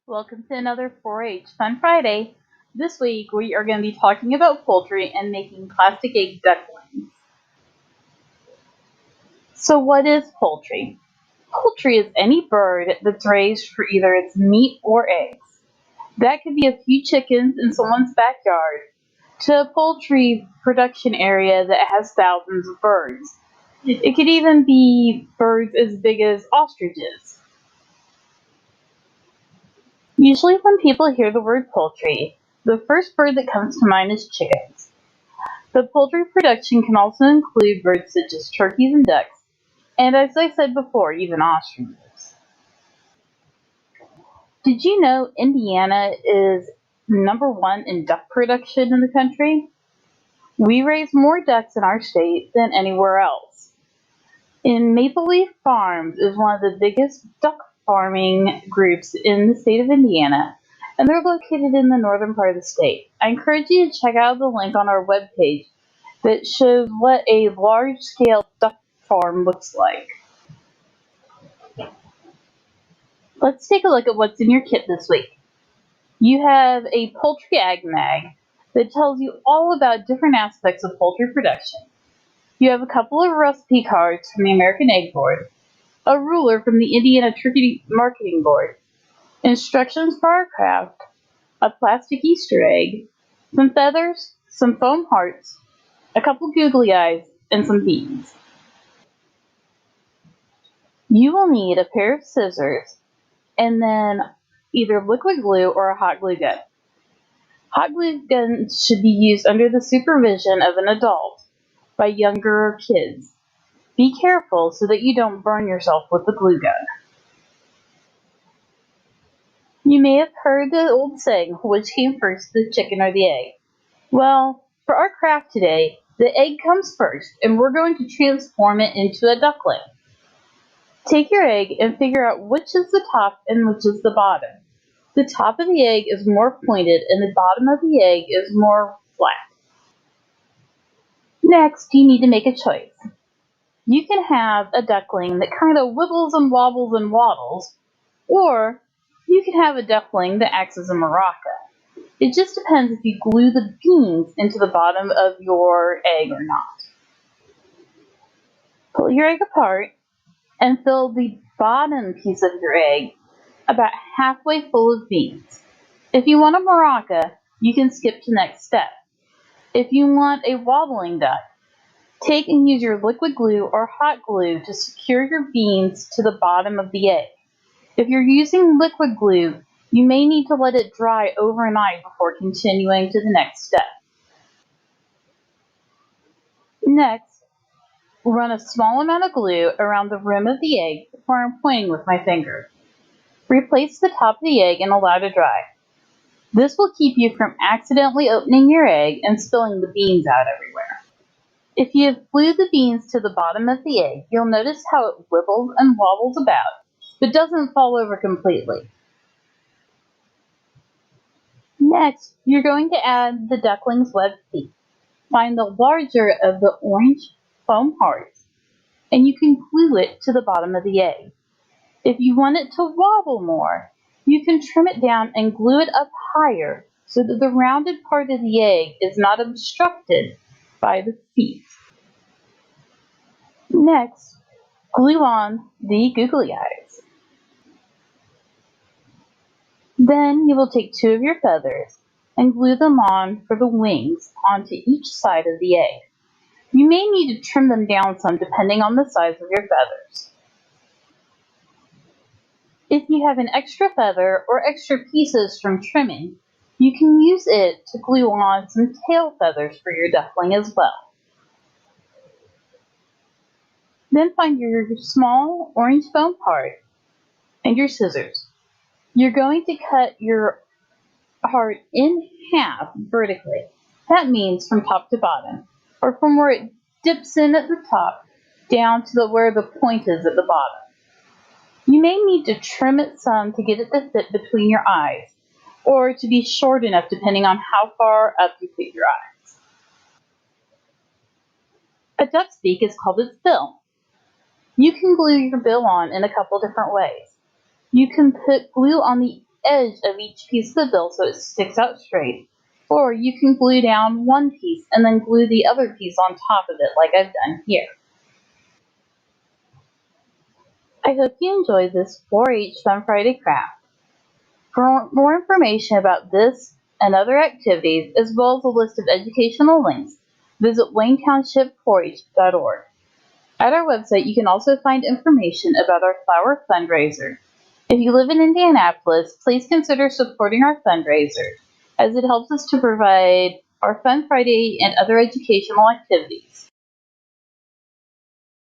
Welcome to another 4-H Fun Friday. This week we are going to be talking about poultry and making plastic egg ducklings. So what is poultry? Poultry is any bird that's raised for either its meat or eggs. That could be a few chickens in someone's backyard to a poultry production area that has thousands of birds. It could even be birds as big as ostriches. Usually when people hear the word poultry, the first bird that comes to mind is chickens. But poultry production can also include birds such as turkeys and ducks, and as I said before, even ostriches. Did you know Indiana is #1 in duck production in the country? We raise more ducks in our state than anywhere else. And Maple Leaf Farms is one of the biggest duck farming groups in the state of Indiana, and they're located in the northern part of the state. I encourage you to check out the link on our webpage that shows what a large-scale duck farm looks like. Let's take a look at what's in your kit this week. You have a Poultry Ag Mag that tells you all about different aspects of poultry production. You have a couple of recipe cards from the American Egg Board, a ruler from the Indiana Turkey Marketing Board, instructions for our craft, a plastic Easter egg, some feathers, some foam hearts, a couple googly eyes, and some beans. You will need a pair of scissors and then either liquid glue or a hot glue gun. Hot glue guns should be used under the supervision of an adult by younger kids. Be careful so that you don't burn yourself with the glue gun. You may have heard the old saying, which came first, the chicken or the egg? Well, for our craft today, the egg comes first, and we're going to transform it into a duckling. Take your egg and figure out which is the top and which is the bottom. The top of the egg is more pointed and the bottom of the egg is more flat. Next, you need to make a choice. You can have a duckling that kind of wibbles and wobbles and waddles, or you can have a duckling that acts as a maraca. It just depends if you glue the beans into the bottom of your egg or not. Pull your egg apart and fill the bottom piece of your egg about halfway full of beans. If you want a maraca, you can skip to the next step. If you want a wobbling duck, take and use your liquid glue or hot glue to secure your beans to the bottom of the egg. If you're using liquid glue, you may need to let it dry overnight before continuing to the next step. Next, run a small amount of glue around the rim of the egg where I'm pointing with my finger. Replace the top of the egg and allow to dry. This will keep you from accidentally opening your egg and spilling the beans out everywhere. If you have glued the beans to the bottom of the egg, you'll notice how it wibbles and wobbles about, but doesn't fall over completely. Next, you're going to add the duckling's webbed feet. Find the larger of the orange foam hearts, and you can glue it to the bottom of the egg. If you want it to wobble more, you can trim it down and glue it up higher so that the rounded part of the egg is not obstructed by the feet. Next, glue on the googly eyes. Then you will take 2 of your feathers and glue them on for the wings onto each side of the egg. You may need to trim them down some depending on the size of your feathers. If you have an extra feather or extra pieces from trimming, you can use it to glue on some tail feathers for your duckling as well. Then find your small orange foam part and your scissors. You're going to cut your heart in half vertically. That means from top to bottom, or from where it dips in at the top down to where the point is at the bottom. You may need to trim it some to get it to fit between your eyes, or to be short enough depending on how far up you put your eyes. A duck's beak is called its bill. You can glue your bill on in a couple different ways. You can put glue on the edge of each piece of the bill so it sticks out straight. Or you can glue down one piece and then glue the other piece on top of it like I've done here. I hope you enjoyed this 4-H Fun Friday craft. For more information about this and other activities, as well as a list of educational links, visit WayneTownship4H.org. At our website, you can also find information about our flower fundraiser. If you live in Indianapolis, please consider supporting our fundraiser, as it helps us to provide our Fun Friday and other educational activities.